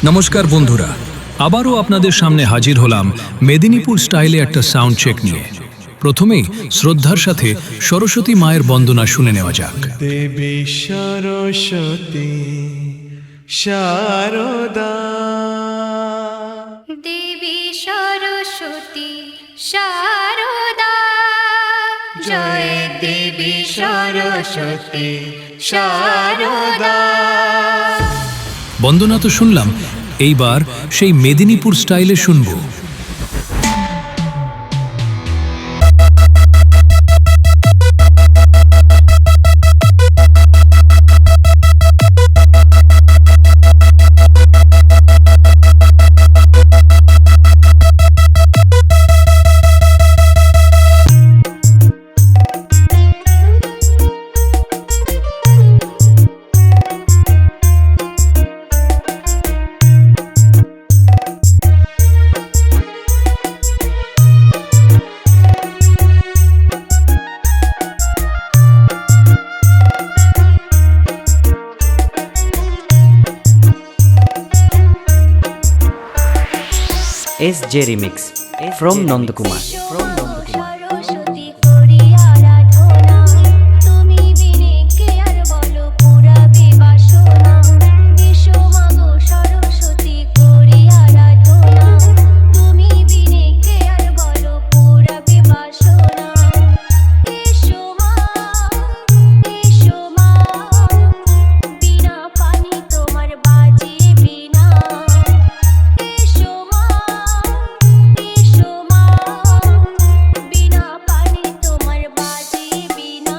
নমস্কার বন্ধুরা, আবারও আপনাদের সামনে হাজির হলাম মেদিনীপুর স্টাইলে একটা সাউন্ড চেক নিয়ে। প্রথমেই শ্রদ্ধার সাথে সরস্বতী মায়ের বন্দনা শুনে নেওয়া যাক। দেবী সরস্বতী শারদা, দেবী সরস্বতী শারদা, জয় দেবী সরস্বতী শারদা। বন্দনা তো শুনলাম, এইবার সেই মেদিনীপুর স্টাইলে শুনবো। SJ Remix from Nandakumar. Saraswati করি আরাধনা, তুমি বিনে কে আর বলো পুরাবে বাসনা। এসো মাগো সরস্বতী করি আরাধনা, তুমি বিনে কে আর বলো পুরাবে বাসনা। এসো মা, এসো মা, বিনা পানি তোমার বাজে বিনা। এসো মা, এসো মা, বিনা পানি তোমার বাজে বিনা।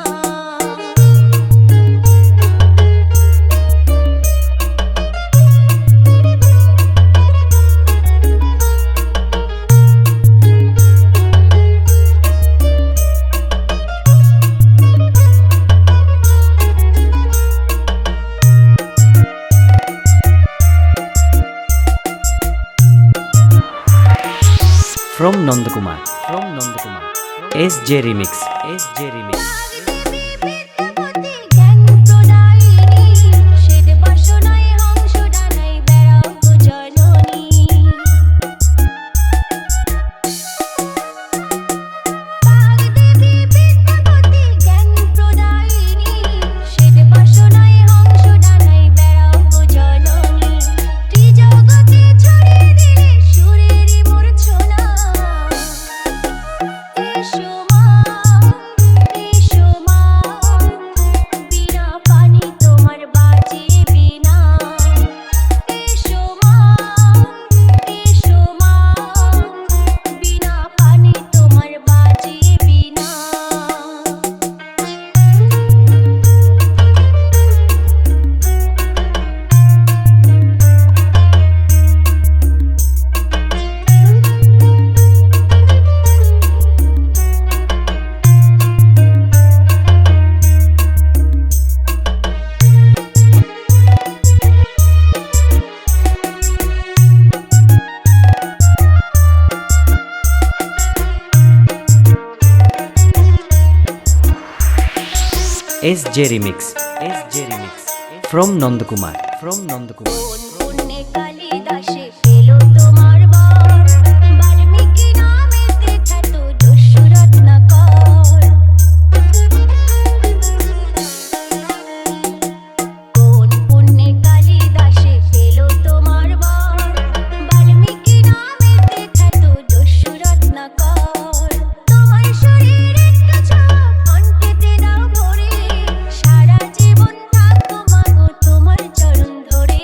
From Nandakumar. SJ Remix. SJ Remix. জ্ঞান প্রদায়িনী, শ্বেত বাসনায় হংস ডানায় বেড়াও গো জননী। বাগদেবী বিদ্যাপতি জ্ঞান প্রদায়িনী, শ্বেত বাসনায় হংস ডানায় বেড়াও গো জননী। ত্রিজগতে ছড়িয়ে দিলে সুরেরই মূর্ছনা। এসো মা, এসো মা, বিনা পানি তোমার বাজে বিনা। এসো মা, এসো মা, বিনা পানি তোমার বাজে বিনা। SJ Remix. From Nandakumar. কোন পুণ্যে কালিদাসে পেল তোমার বর, বাল্মীকি নামেতে খ্যাত দস্যু রত্নাকর। কোন পুণ্যে কালিদাসে পেল তোমার বর, বাল্মীকি নামেতে খ্যাত দস্যু রত্নাকর। তোমার শরীর একটা ছোঁয়া কণ্ঠেতে দাও ভরে, সারা জীবন থাকবো মাগো তোমার চরণ ধরে।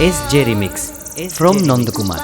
SJ Remix from Nandakumar.